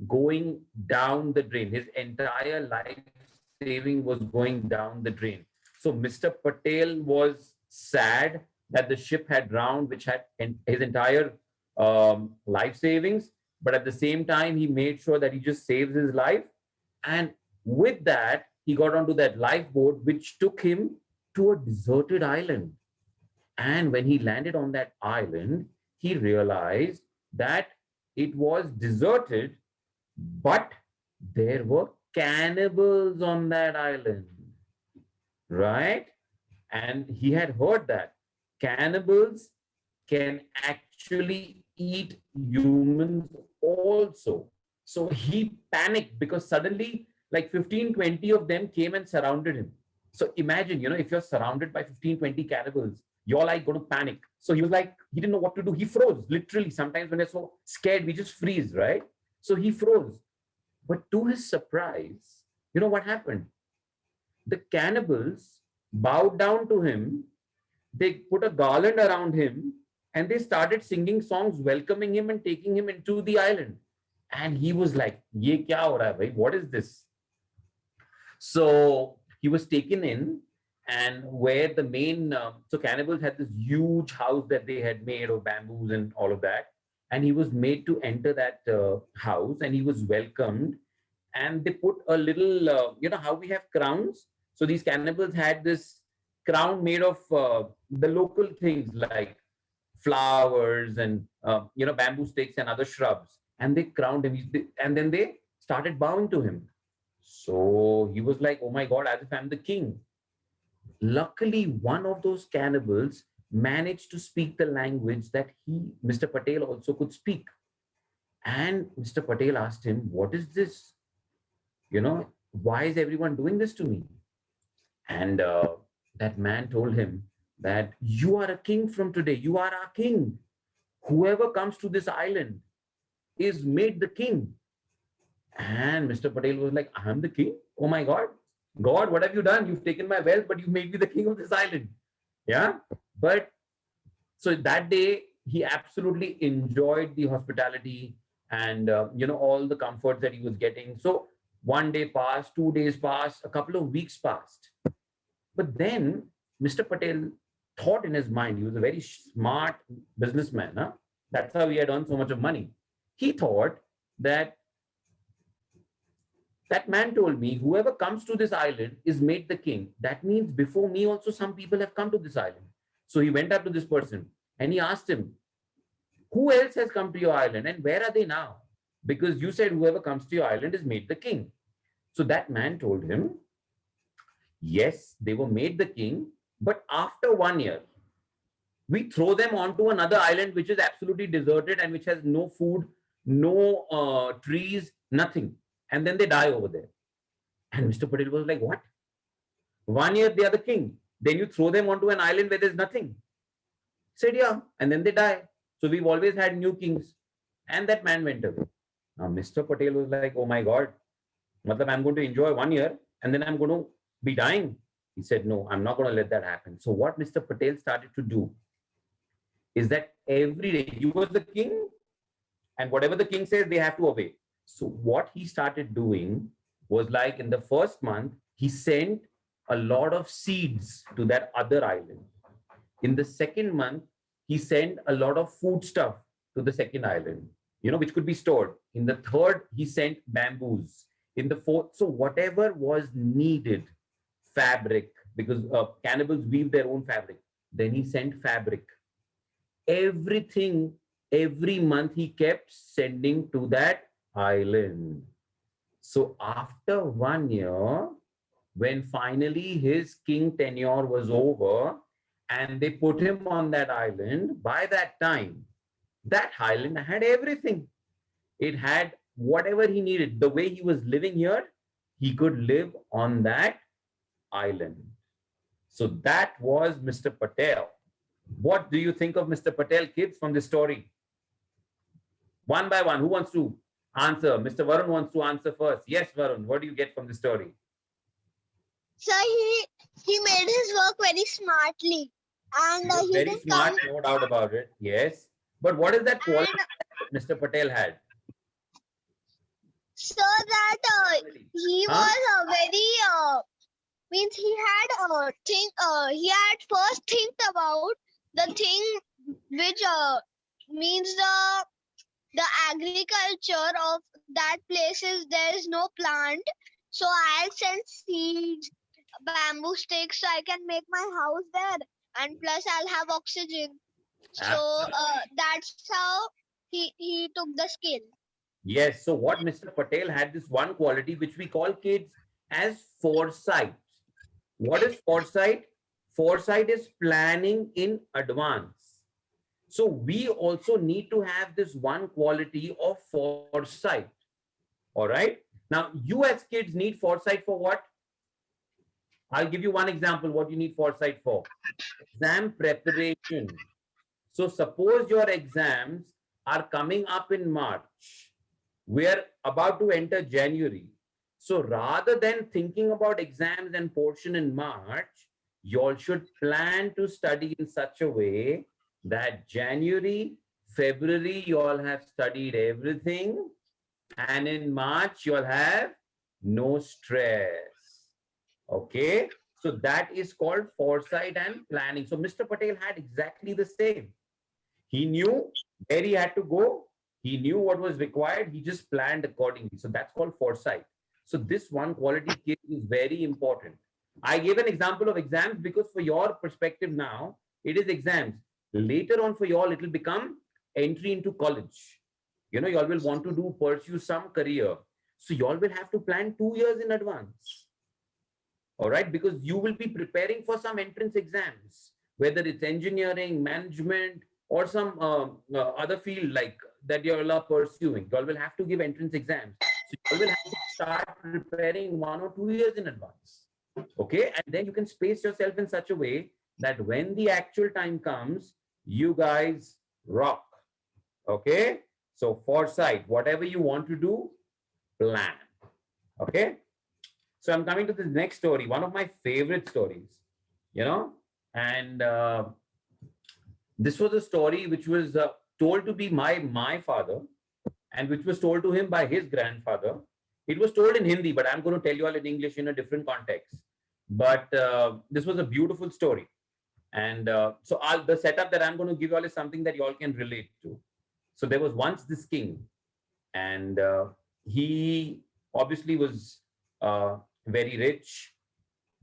going down the drain. His entire life saving was going down the drain. So Mr. Patel was sad that the ship had drowned, which had his entire life savings. But at the same time, he made sure that he just saves his life. And with that, he got onto that lifeboat, which took him to a deserted island. And when he landed on that island, he realized that it was deserted, but there were cannibals on that island, right? And he had heard that cannibals can actually eat humans also. So he panicked because suddenly, like 15, 20 of them came and surrounded him. So imagine, if you're surrounded by 15, 20 cannibals, you're like going to panic. So he was like, he didn't know what to do. He froze, literally. Sometimes when we're so scared, we just freeze, right? So he froze. But to his surprise, you know what happened? The cannibals bowed down to him. They put a garland around him and they started singing songs, welcoming him and taking him into the island. And he was like, Ye kya ho raha hai, bhai? What is this? So he was taken in, and where the main, so cannibals had this huge house that they had made of bamboos and all of that. And he was made to enter that house, and he was welcomed. And they put a little, how we have crowns. So these cannibals had this crown made of the local things like flowers and, bamboo sticks and other shrubs. And they crowned him. And then they started bowing to him. So he was like, oh my God, as if I'm the king. Luckily, one of those cannibals managed to speak the language that Mr. Patel, also could speak. And Mr. Patel asked him, what is this? Why is everyone doing this to me? And that man told him that you are a king from today. You are our king. Whoever comes to this island is made the king. And Mr. Patel was like, I'm the king? Oh my God. God, what have you done? You've taken my wealth, but you made me the king of this island. Yeah. But so that day, he absolutely enjoyed the hospitality and, all the comforts that he was getting. So one day passed, 2 days passed, a couple of weeks passed. But then Mr. Patel thought in his mind, he was a very smart businessman. Huh? That's how he had earned so much of money. He thought that man told me, whoever comes to this island is made the king. That means before me also some people have come to this island. So he went up to this person and he asked him, who else has come to your island and where are they now? Because you said whoever comes to your island is made the king. So that man told him, yes, they were made the king, but after 1 year, we throw them onto another island which is absolutely deserted and which has no food, no trees, nothing. And then they die over there. And Mr. Patel was like, what? 1 year they are the king. Then you throw them onto an island where there's nothing. Said, yeah. And then they die. So we've always had new kings. And that man went away. Now Mr. Patel was like, oh my God, I'm going to enjoy 1 year and then I'm going to be dying. He said, no, I'm not going to let that happen. So what Mr. Patel started to do is that every day he was the king and whatever the king says, they have to obey. So what he started doing was, like, in the first month, he sent a lot of seeds to that other island. In the second month, he sent a lot of food stuff to the second island, which could be stored. In the third, he sent bamboos. In the fourth, so whatever was needed, fabric, because cannibals weave their own fabric. Then he sent fabric. Everything, every month he kept sending to that island. So after 1 year, when finally his king tenure was over and they put him on that island, by that time, that island had everything. It had whatever he needed. The way he was living here, he could live on that island. So that was Mr. Patel. What do you think of Mr. Patel, kids, from this story? One by one, who wants to answer? Mr. Varun wants to answer first. Yes, Varun, what do you get from the story? So he made his work very smartly. And he very didn't smart, come. no doubt about it. Yes. But what is that quality that Mr. Patel had? So that he Huh? was very means he had he had first think about the thing which means the agriculture of that place is there is no plant, so I'll send seeds, bamboo sticks, so I can make my house there, and plus I'll have oxygen. So Absolutely. that's how he took the skill. Yes. So what Mr. Patel had this one quality which we call kids as foresight. What is foresight? Foresight is planning in advance. So we also need to have this one quality of foresight. All right. Now, you as kids need foresight for what? I'll give you one example what you need foresight for. Exam preparation. So suppose your exams are coming up in March. We are about to enter January. So rather than thinking about exams and portion in March, you all should plan to study in such a way that January, February, you all have studied everything. And in March, you all have no stress. Okay. So that is called foresight and planning. So Mr. Patel had exactly the same. He knew where he had to go. He knew what was required. He just planned accordingly. So that's called foresight. So this one quality kid is very important. I gave an example of exams because for your perspective now, it is exams. Later on for you all, it will become entry into college. You know, you all will want to pursue some career. So you all will have to plan 2 years in advance. All right, because you will be preparing for some entrance exams, whether it's engineering, management, or some other field like that you all are pursuing. You all will have to give entrance exams. So you all will have to start preparing 1 or 2 years in advance. Okay, and then you can space yourself in such a way that when the actual time comes, you guys rock. Okay, so foresight, whatever you want to do, plan. Okay, so I'm coming to this next story, one of my favorite stories, you know, and this was a story which was told to be my father, and which was told to him by his grandfather. It was told in Hindi, but I'm going to tell you all in English in a different context. But this was a beautiful story, and the setup that I'm going to give you all is something that you all can relate to. So there was once this king, and he obviously was very rich,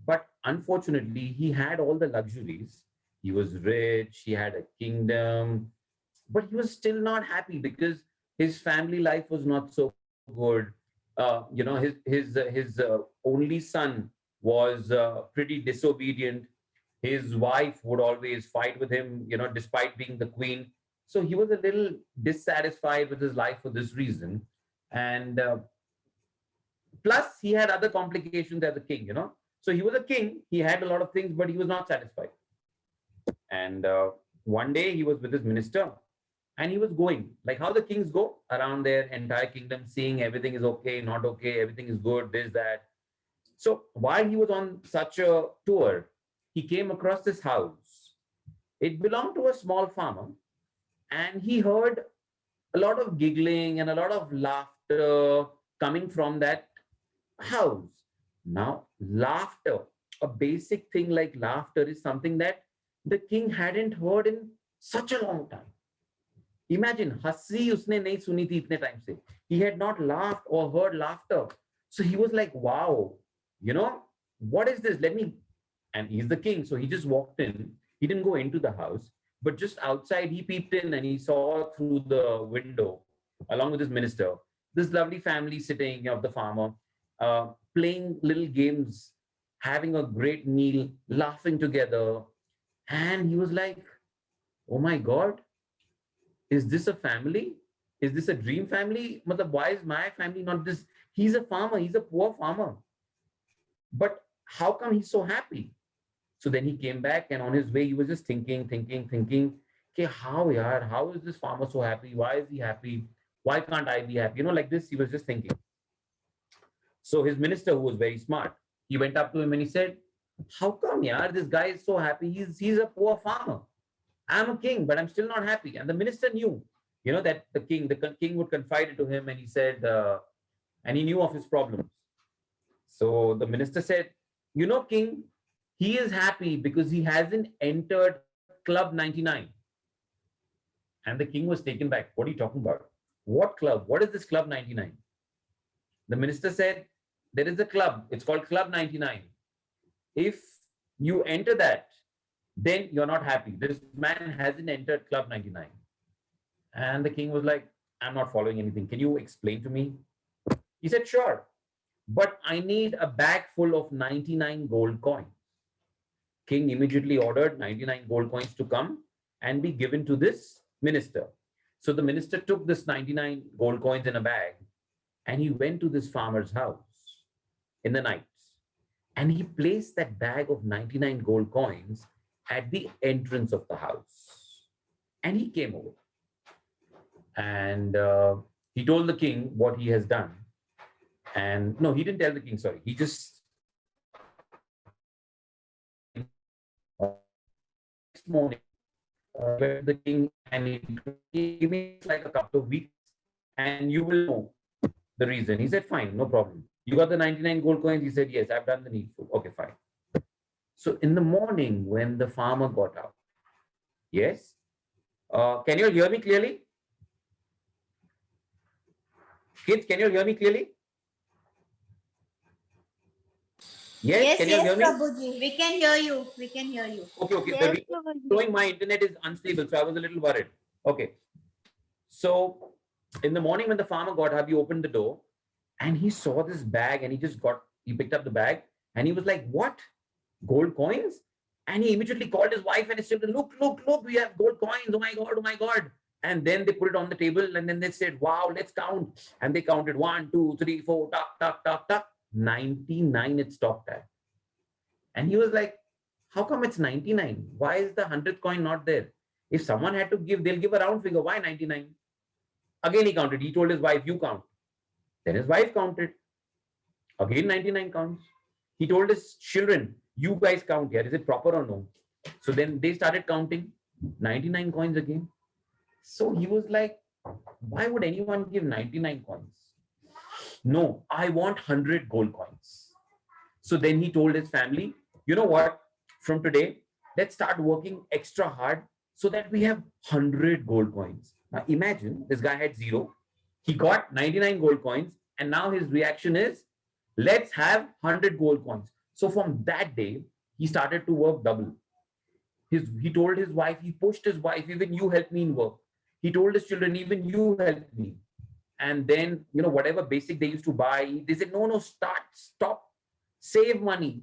but unfortunately he had all the luxuries. He was rich, he had a kingdom, but he was still not happy because his family life was not so good. His only son was pretty disobedient. His wife would always fight with him, despite being the queen. So he was a little dissatisfied with his life for this reason. And plus, he had other complications as a king. So he was a king. He had a lot of things, but he was not satisfied. And one day he was with his minister, and he was going like how the kings go around their entire kingdom, seeing everything is okay, not okay, everything is good, this, that. So while he was on such a tour, he came across this house. It belonged to a small farmer, and he heard a lot of giggling and a lot of laughter coming from that house. Now, laughter, a basic thing like laughter, is something that the king hadn't heard in such a long time. Imagine, हंसी उसने नहीं सुनी थी इतने time से. He had not laughed or heard laughter. So he was like, wow, what is this? Let me. And he's the king. So he just walked in. He didn't go into the house, but just outside, he peeped in and he saw through the window, along with his minister, this lovely family sitting of the farmer, playing little games, having a great meal, laughing together. And he was like, oh my God, is this a family? Is this a dream family? Why is my family not this? He's a farmer. He's a poor farmer. But how come he's so happy? So then he came back, and on his way, he was just thinking, okay, how is this farmer so happy? Why is he happy? Why can't I be happy? Like this, he was just thinking. So his minister, who was very smart, he went up to him and he said, how come, this guy is so happy? He's a poor farmer. I'm a king, but I'm still not happy. And the minister knew, that the king would confide it to him, and he said, and he knew of his problems. So the minister said, you know, king, he is happy because he hasn't entered Club 99. And the king was taken back. What are you talking about? What club? What is this Club 99? The minister said, there is a club. It's called Club 99. If you enter that, then you're not happy. This man hasn't entered Club 99. And the king was like, I'm not following anything. Can you explain to me? He said, sure, but I need a bag full of 99 gold coins. King immediately ordered 99 gold coins to come and be given to this minister. So the minister took this 99 gold coins in a bag and he went to this farmer's house in the night. And he placed that bag of 99 gold coins at the entrance of the house. And he came over. And he told the king what he has done. And no, he didn't tell the king, sorry. He just next morning went to the king and he gave me like a couple of weeks and you will know the reason. He said, fine, no problem. You got the 99 gold coins? He said, yes, I've done the needful. Okay, fine. So in the morning when the farmer got out, yes, can you hear me clearly? Kids, can you hear me clearly? Yes, can you hear me? Prabhuji, we can hear you. We can hear you. Okay, okay. Yes, The reason showing my internet is unstable, so I was a little worried. Okay. So in the morning when the farmer got up, he opened the door and he saw this bag and he picked up the bag and he was like, what? Gold coins? And he immediately called his wife and his children, look, we have gold coins. Oh my God, oh my God. And then they put it on the table and then they said, wow, let's count. And they counted 1, 2, 3, 4, tuck, tuck, tuck, tuck. 99 it stopped at. And he was like, how come it's 99? Why is the 100th coin not there? If someone had to give, they'll give a round figure. Why 99? Again, he counted. He told his wife, you count. Then his wife counted. Again, 99 counts. He told his children, you guys count here. Is it proper or no? So then they started counting 99 coins again. So he was like, why would anyone give 99 coins? No, I want 100 gold coins. So then he told his family, you know what? From today, let's start working extra hard so that we have 100 gold coins. Now imagine this guy had 0. He got 99 gold coins and now his reaction is, let's have 100 gold coins. So from that day, he started to work double. He told his wife, he pushed his wife, even you help me in work. He told his children, even you help me. And then, whatever basic they used to buy, they said, no, stop, save money,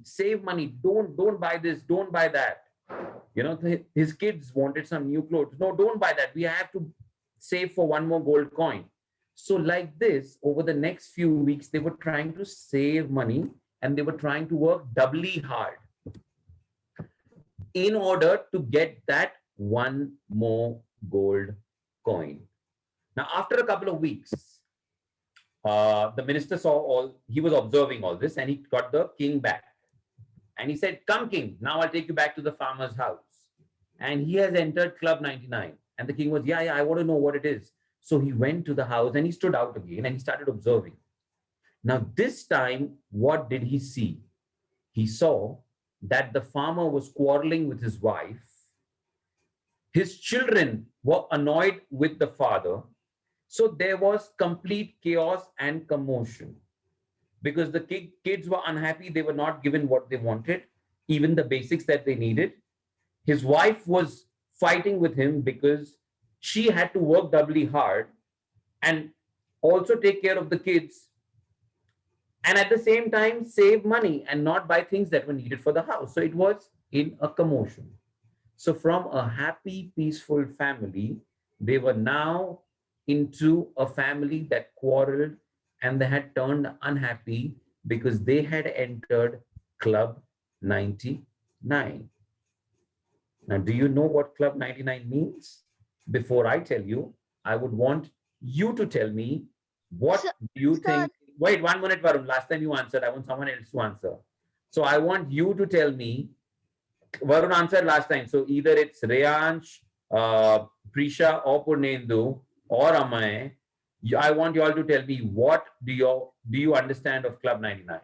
don't buy this, don't buy that. His kids wanted some new clothes. No, don't buy that. We have to save for one more gold coin. So like this, over the next few weeks, they were trying to save money and they were trying to work doubly hard in order to get that one more gold coin. Now, after a couple of weeks, the minister he was observing all this and he got the king back. And he said, come king, now I'll take you back to the farmer's house. And he has entered Club 99. And the king was, yeah, I want to know what it is. So he went to the house and he stood out again and he started observing. Now, this time, what did he see? He saw that the farmer was quarreling with his wife. His children were annoyed with the father. So there was complete chaos and commotion because the kids were unhappy. They were not given what they wanted, even the basics that they needed. His wife was fighting with him because she had to work doubly hard and also take care of the kids and at the same time save money and not buy things that were needed for the house. So it was in a commotion. So from a happy, peaceful family, they were now into a family that quarreled and they had turned unhappy because they had entered Club 99. Now, do you know what Club 99 means? Before I tell you, I would want you to tell me what do you think. Wait 1 minute, Varun. Last time you answered. I want someone else to answer. So I want you to tell me. Varun answered last time. So either it's Reyansh, Prisha or Purnendu or Amay. I want you all to tell me, what do you understand of Club 99?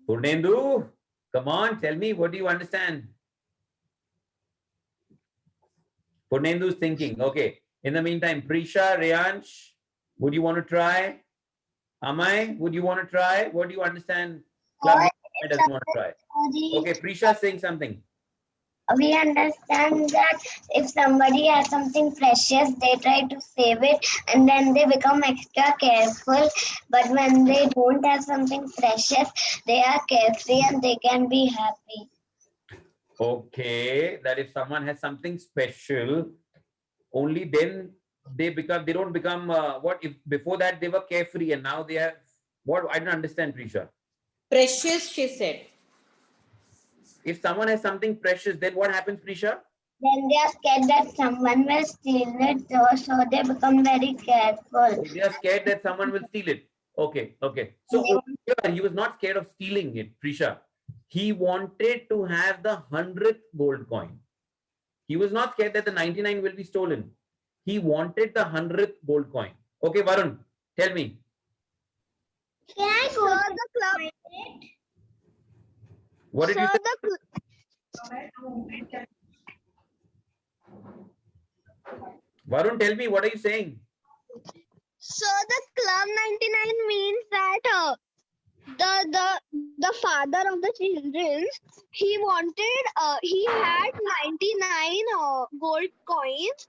Purnendu, come on, tell me, what do you understand? Purnendu's thinking. Okay. In the meantime, Prisha, Reyansh, would you want to try? Amai, would you want to try? What do you understand? Club 99 doesn't want to try. Okay, Prisha saying something. We understand that if somebody has something precious, they try to save it and then they become extra careful. But when they don't have something precious, they are carefree and they can be happy. Okay, that if someone has something special, only then they don't become what if before that they were carefree and now they have what? I don't understand, Prisha. Precious, she said. If someone has something precious, then what happens, Prisha? Then they are scared that someone will steal it, so they become very careful. They are scared that someone will steal it. Okay, okay. So here, he was not scared of stealing it, Prisha. He wanted to have the 100th gold coin. He was not scared that the 99 will be stolen. He wanted the 100th gold coin. Okay, Varun, tell me. Can I go to the club? What did you say? Varun, tell me, what are you saying? So the club 99 means that the father of the children, he wanted he had 99 gold coins.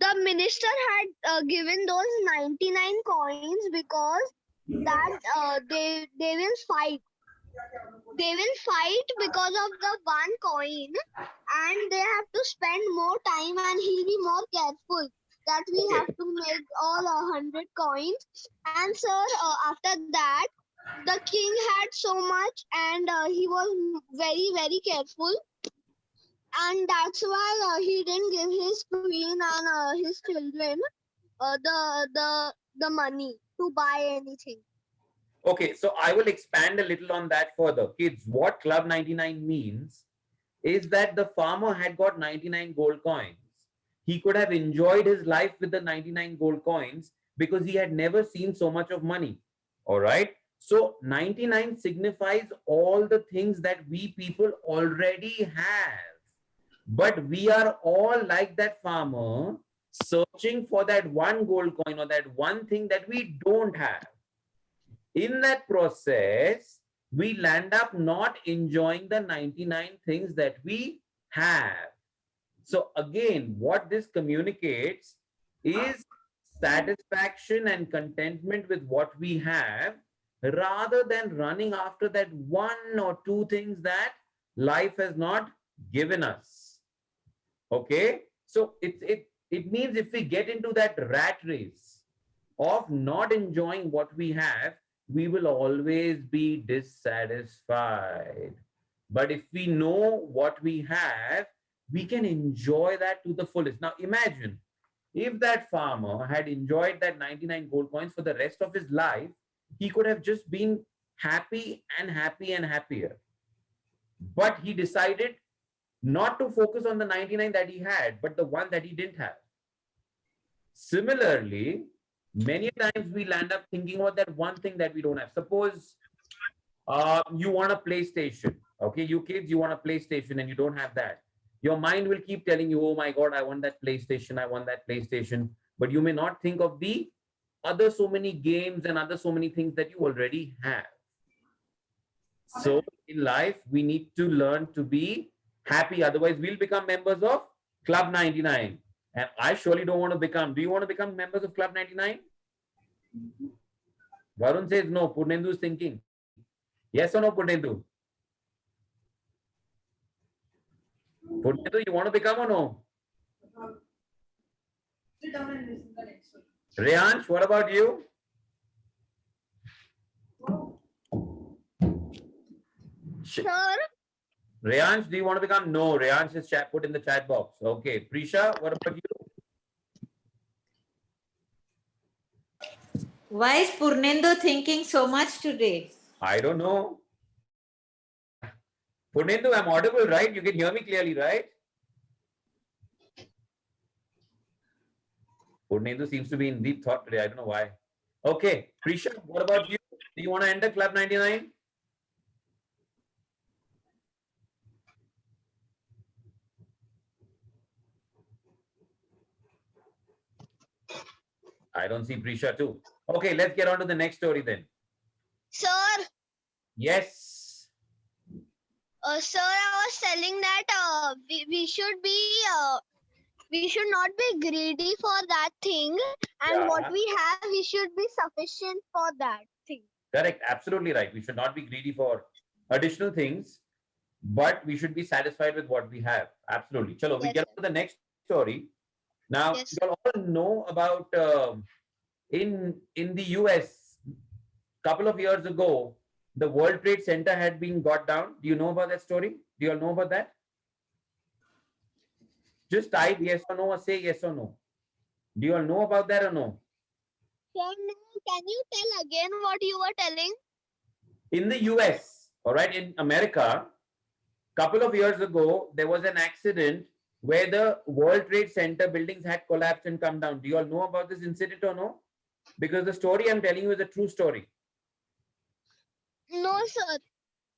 The minister had given those 99 coins because that they will fight. They will fight because of the one coin, and they have to spend more time, and he'll be more careful that we have to make all 100 coins. And sir, after that, the king had so much, and he was very careful, and that's why he didn't give his queen and his children the money to buy anything. Okay, so I will expand a little on that further. Kids, what Club 99 means is that the farmer had got 99 gold coins. He could have enjoyed his life with the 99 gold coins because he had never seen so much of money. All right. So 99 signifies all the things that we people already have. But we are all like that farmer, searching for that one gold coin or that one thing that we don't have. In that process, we land up not enjoying the 99 things that we have. So again, what this communicates is satisfaction and contentment with what we have, rather than running after that one or two things that life has not given us. Okay, so it means if we get into that rat race of not enjoying what we have, we will always be dissatisfied. But if we know what we have, we can enjoy that to the fullest. Now imagine if that farmer had enjoyed that 99 gold coins for the rest of his life, he could have just been happy and happy and happier. But he decided not to focus on the 99 that he had, but the one that he didn't have. Similarly, many times we land up thinking about that one thing that we don't have. Suppose you want a PlayStation. Okay, you kids, you want a PlayStation and you don't have that. Your mind will keep telling you, oh my God, I want that PlayStation, I want that PlayStation. But you may not think of the other so many games and other so many things that you already have. So in life, we need to learn to be happy. Otherwise, we'll become members of Club 99. And I surely don't want to become. Do you want to become members of Club 99? Varun says no. Purnendu is thinking. Yes or no, Purnendu? Purnendu, you want to become or no? Reyansh, what about you? Sir, Reyansh, do you want to become? No. Reyansh is put in the chat box. Okay. Prisha, what about you? Why is Purnendu thinking so much today? I don't know. Purnendu, I'm audible, right? You can hear me clearly, right? Purnendu seems to be in deep thought today. I don't know why. Okay, Prisha, what about you? Do you want to enter Club 99? I don't see Prisha too. Okay, let's get on to the next story then. Sir, Yes. sir, I was telling that we should not be greedy for that thing, and what Yeah, we have, we should be sufficient for that thing. correct. Absolutely right. We should not be greedy for additional things, but we should be satisfied with what we have. Absolutely. Chalo, we Yes, get sir. on to the next story. Now, Yes, you all know about in the US, couple of years ago, the World Trade Center had been got down. Do you know about that story? Do you all know about that? Just type yes or no or say yes or no. Do you all know about that or no? sir. No, can you tell again what you were telling? In the US, all right, in America, couple of years ago, there was an accident where the World Trade Center buildings had collapsed and come down. Do you all know about this incident or no? Because the story I'm telling you is a true story. No, sir.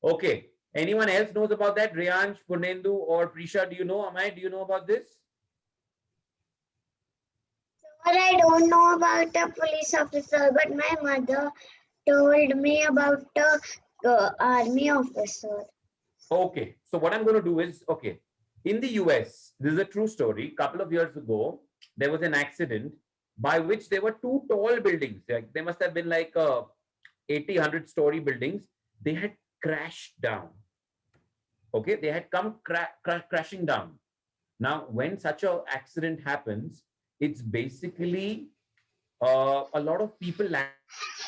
Okay. Anyone else knows about that? Riyansh, Purnendu, or Prisha, do you know? Amay, do you know about this? But I don't know about the police officer, but my mother told me about the army officer. Okay. So what I'm going to do is, okay, in the US, this is a true story. Couple of years ago, there was an accident by which there were two tall buildings. Like, they must have been like 80, 100-story buildings. They had crashed down. Okay. They had come crashing down. Now, when such an accident happens, it's basically a lot of people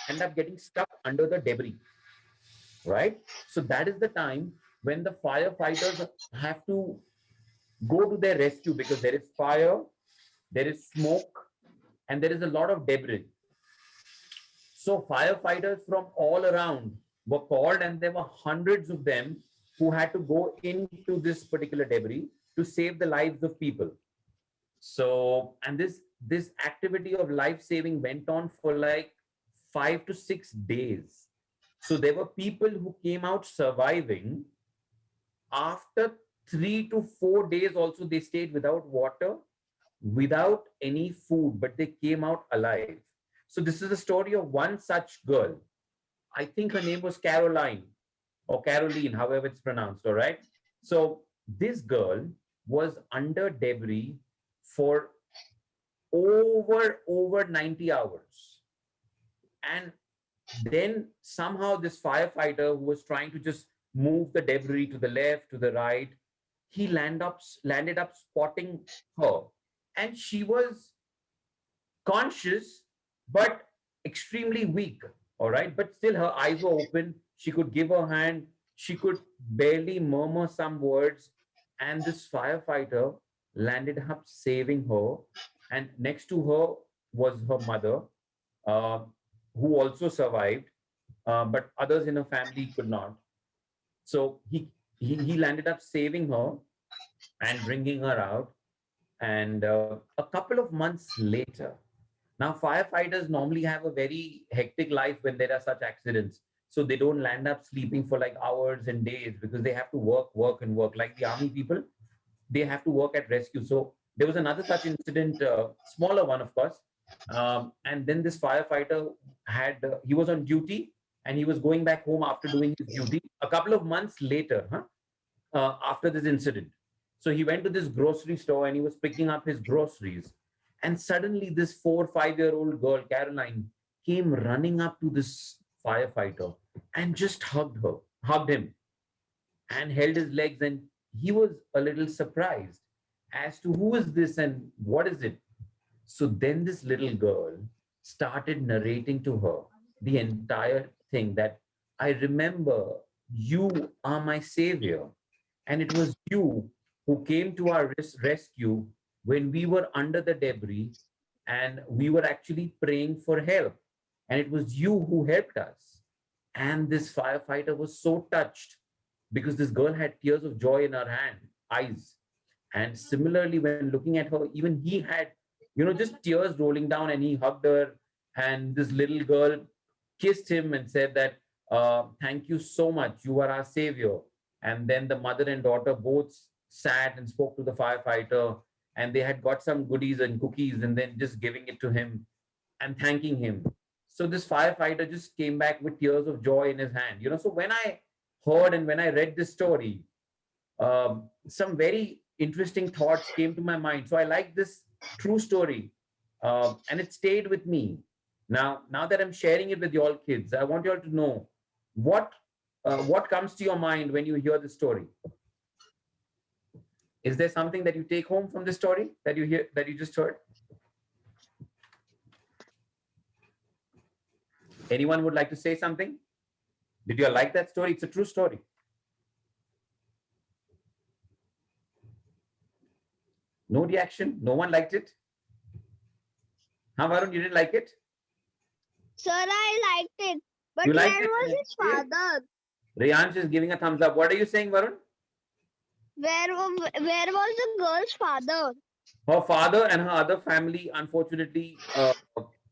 end up getting stuck under the debris, right? So that is the time when the firefighters have to go to their rescue because there is fire, there is smoke, and there is a lot of debris. So firefighters from all around were called, and there were hundreds of them who had to go into this particular debris to save the lives of people. So, and this activity of life saving went on for like 5 to 6 days. So there were people who came out surviving. After 3 to 4 days, also they stayed without water, without any food, but they came out alive. So this is the story of one such girl. I think her name was Caroline or Caroline, however it's pronounced. All right. So this girl was under debris for over 90 hours, and then somehow this firefighter who was trying to just move the debris to the left, to the right, he landed up spotting her, and she was conscious but extremely weak. All right, but still her eyes were open, she could give her hand, she could barely murmur some words, and this firefighter landed up saving her. And next to her was her mother, uh, who also survived, but others in her family could not. So he landed up saving her and bringing her out. And a couple of months later, now firefighters normally have a very hectic life when there are such accidents. So they don't land up sleeping for like hours and days because they have to work, and work. Like the army people, they have to work at rescue. So there was another such incident, smaller one, of course. And then this firefighter he was on duty and he was going back home after doing his duty a couple of months later, after this incident. So he went to this grocery store and he was picking up his groceries. And suddenly, this 4 or 5-year-old girl, Caroline, came running up to this firefighter and just hugged him, and held his legs. And he was a little surprised as to who is this and what is it. So then this little girl started narrating to her the entire thing, that I remember you are my savior. And it was you who came to our rescue when we were under the debris and we were actually praying for help. And it was you who helped us. And this firefighter was so touched because this girl had tears of joy in her eyes. And similarly, when looking at her, even he had just tears rolling down, and he hugged her, and this little girl kissed him and said that, thank you so much, you are our savior. And then the mother and daughter both sat and spoke to the firefighter, and they had got some goodies and cookies, and then just giving it to him and thanking him. So this firefighter just came back with tears of joy in his hand. So when I heard and when I read this story, some very interesting thoughts came to my mind. So I like this true story, and it stayed with me. Now that I'm sharing it with you all kids, I want you all to know what comes to your mind when you hear the story. Is there something that you take home from the story that you just heard? Anyone would like to say something? Did you like that story? It's a true story. No reaction? No one liked it? Huh, Varun, you didn't like it? Sir, I liked it. But You where liked it? was his father? Riyansh is giving a thumbs up. What are you saying, Varun? Where was the girl's father? Her father and her other family, unfortunately,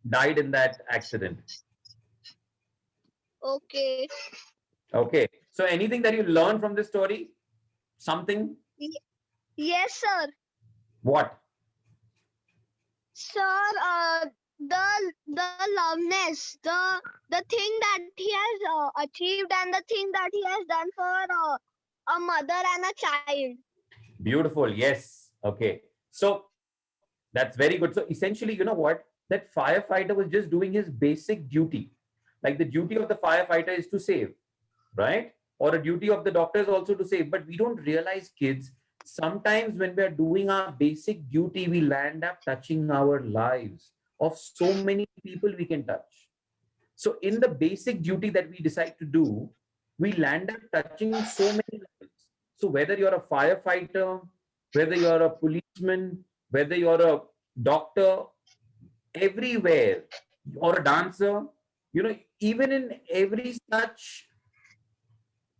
died in that accident. Okay. Okay. So anything that you learned from this story? Something? Yes, sir. What? Sir, the loveness, the thing that he has achieved, and the thing that he has done for a mother and a child. Beautiful. Yes. Okay. So that's very good. So essentially, you know what? That firefighter was just doing his basic duty. Like the duty of the firefighter is to save, right? Or a duty of the doctor is also to save. But we don't realize, kids, sometimes when we are doing our basic duty, we land up touching our lives of so many people we can touch. So in the basic duty that we decide to do, we land up touching so many lives. So whether you're a firefighter, whether you're a policeman, whether you're a doctor, everywhere, or a dancer, even in every such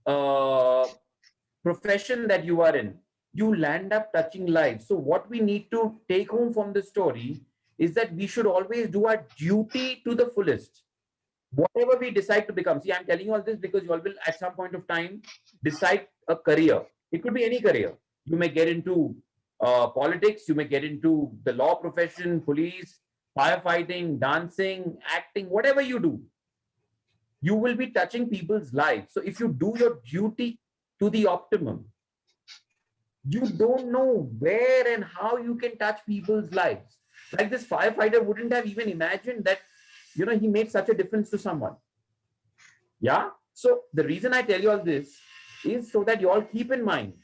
uh, profession that you are in, you land up touching lives. So what we need to take home from the story is that we should always do our duty to the fullest. Whatever we decide to become. See, I'm telling you all this because you all will at some point of time decide a career. It could be any career. You may get into politics, you may get into the law profession, police, firefighting, dancing, acting, whatever you do, you will be touching people's lives. So if you do your duty to the optimum, you don't know where and how you can touch people's lives. Like this firefighter wouldn't have even imagined that, he made such a difference to someone. Yeah. So the reason I tell you all this is so that you all keep in mind,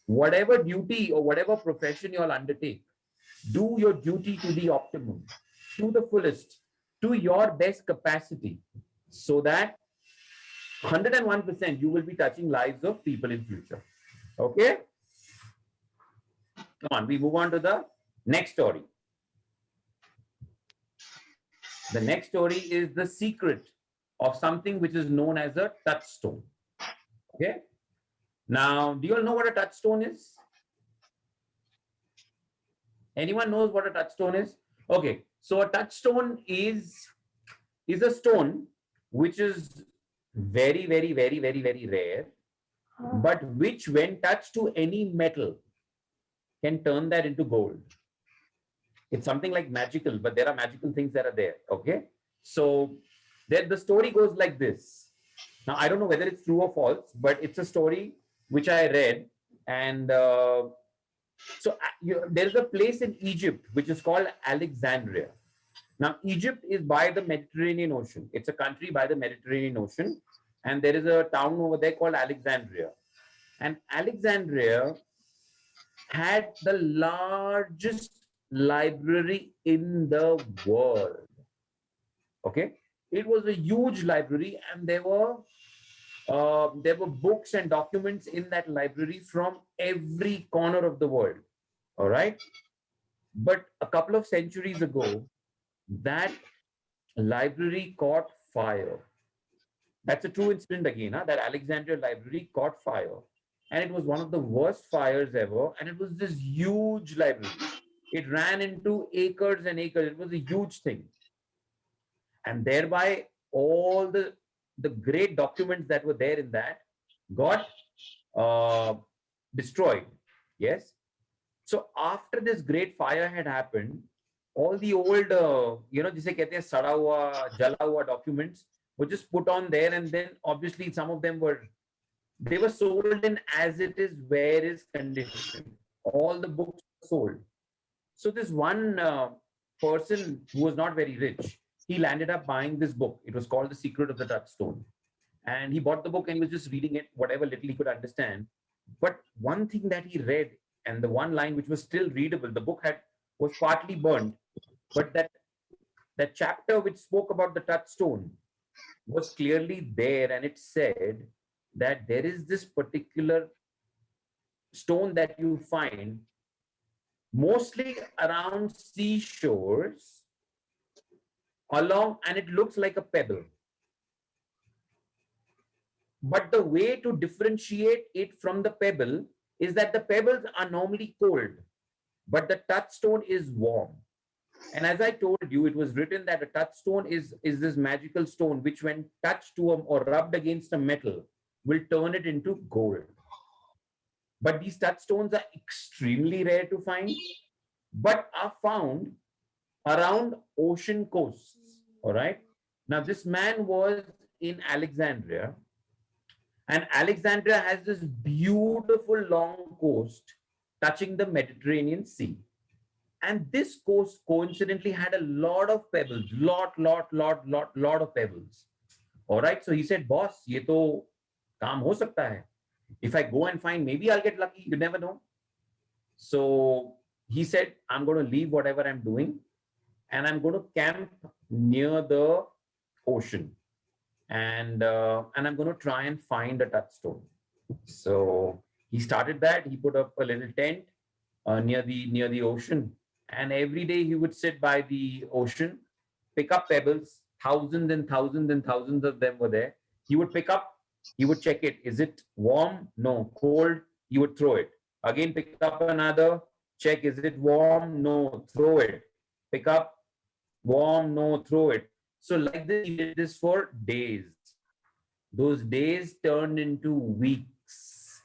whatever duty or whatever profession you all undertake, do your duty to the optimum, to the fullest, to your best capacity, so that 101% you will be touching lives of people in future. Okay. Come on, we move on to the next story. The next story is the secret of something which is known as a touchstone. Okay. Now, do you all know what a touchstone is? Anyone knows what a touchstone is? Okay. So a touchstone is a stone which is very, very, very, very, very rare, but which when touched to any metal can turn that into gold. It's something like magical, but there are magical things that are there. Okay. So then the story goes like this. Now, I don't know whether it's true or false, but it's a story which I read. And there's a place in Egypt which is called Alexandria. Now, Egypt is by the Mediterranean Ocean. It's a country by the Mediterranean Ocean. And there is a town over there called Alexandria. And Alexandria had the largest library in the world. Okay. It was a huge library, and there were books and documents in that library from every corner of the world. All right. But a couple of centuries ago, that library caught fire. That's a true incident again. That Alexandria library caught fire. And it was one of the worst fires ever. And it was this huge library. It ran into acres and acres. It was a huge thing. And thereby all the great documents that were there in that got uh, destroyed. Yes. So after this great fire had happened, all the old, जिसे कहते हैं सड़ा हुआ, जला हुआ documents were just put on there, and then obviously some of them were sold in as it is, where is condition. All the books were sold. So this one person who was not very rich, he landed up buying this book. It was called The Secret of the Touchstone. And he bought the book and he was just reading it, whatever little he could understand. But one thing that he read, and the one line which was still readable, the book was partly burned, but that chapter which spoke about the touchstone was clearly there, and it said that there is this particular stone that you find mostly around seashores along, and it looks like a pebble. But the way to differentiate it from the pebble is that the pebbles are normally cold, but the touchstone is warm. And as I told you, it was written that a touchstone is this magical stone which, when touched to or rubbed against a metal, will turn it into gold. But these touchstones are extremely rare to find, but are found around ocean coasts. All right. Now, this man was in Alexandria, and Alexandria has this beautiful long coast touching the Mediterranean Sea. And this coast coincidentally had a lot of pebbles, lot of pebbles. All right. So he said, boss, ye to kaam ho sakta hai. If I go and find, maybe I'll get lucky. You never know. So he said, I'm going to leave whatever I'm doing, and I'm going to camp near the ocean. And I'm going to try and find a touchstone. So he started that. He put up a little tent near the ocean. And every day he would sit by the ocean, pick up pebbles, thousands and thousands and thousands of them were there. He would pick up, he would check it. Is it warm? No. Cold? He would throw it. Again, pick up another, check. Is it warm? No. Throw it. Pick up, warm? No. Throw it. So like this, he did this for days. Those days turned into weeks.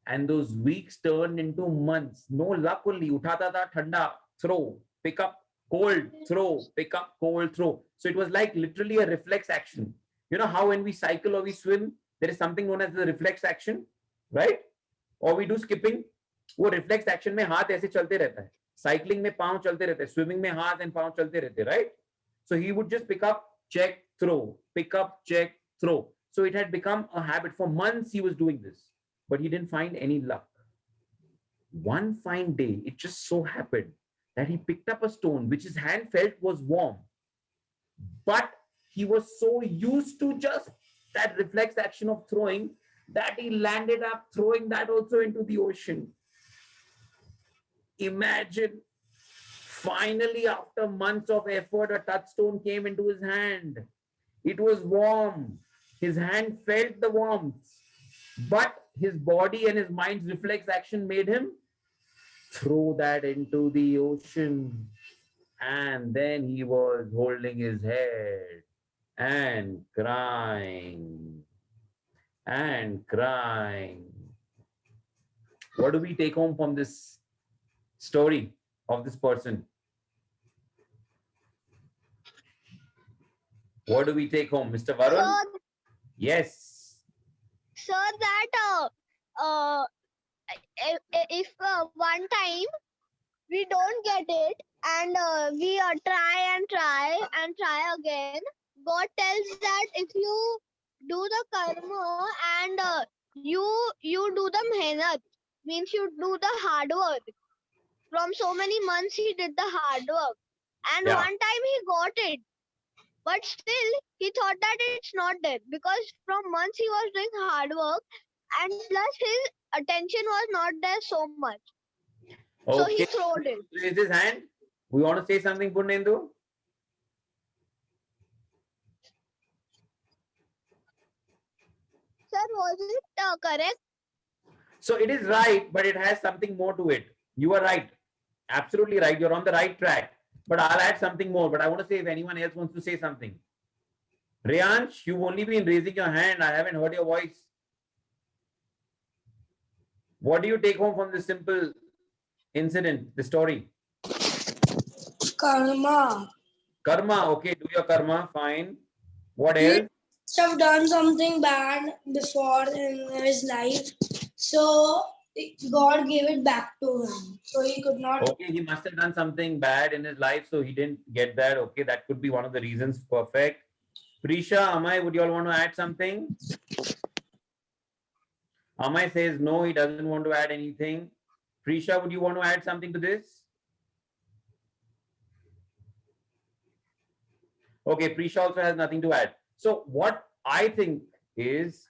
And those weeks turned into months. No luck only. Uthata tha, thanda, throw, pick up, cold, throw, pick up, cold, throw. So it was like literally a reflex action. You know how when we cycle or we swim, there is something known as the reflex action, right? Or we do skipping. वो reflex action में हाथ ऐसे चलते रहता है. Cycling में पाँव चलते रहते हैं. Swimming में हाथ and पाँव चलते रहते हैं, right? So he would just pick up, check, throw, pick up, check, throw. So it had become a habit. For months he was doing this, but he didn't find any luck. One fine day, it just so happened that he picked up a stone which his hand felt was warm, but he was so used to just that reflex action of throwing that he landed up throwing that also into the ocean. Imagine, finally, after months of effort, a touchstone came into his hand. It was warm. His hand felt the warmth, but his body and his mind's reflex action made him throw that into the ocean. And then he was holding his head and crying and crying. What do we take home from this story of this person? What do we take home, Mr. Varun? So, Yes. so that if one time we don't get it, and we try and try again, God tells that if you do the karma and you do the mehnat, means you do the hard work. From so many months he did the hard work, and Yeah. one time he got it, but still he thought that it's not there, because from months he was doing hard work, and plus his attention was not there so much. So he Okay. throwed it. Raise his hand. We want to say something, Purnendu? Sir, was it correct? So it is right, but it has something more to it. You are right. Absolutely right. You're on the right track. But I'll add something more. But I want to say if anyone else wants to say something. Riyansh, you've only been raising your hand. I haven't heard your voice. What do you take home from this simple incident, the story? Karma. Karma. Okay, do your karma. Fine. What He else? must have done something bad before in his life. So God gave it back to him. So he could not. Okay, he must have done something bad in his life, so he didn't get that. Okay, that could be one of the reasons. Perfect. Prisha, Amay, would you all want to add something? Amay says no, he doesn't want to add anything. Prisha, would you want to add something to this? Okay, Prisha also has nothing to add. So what I think is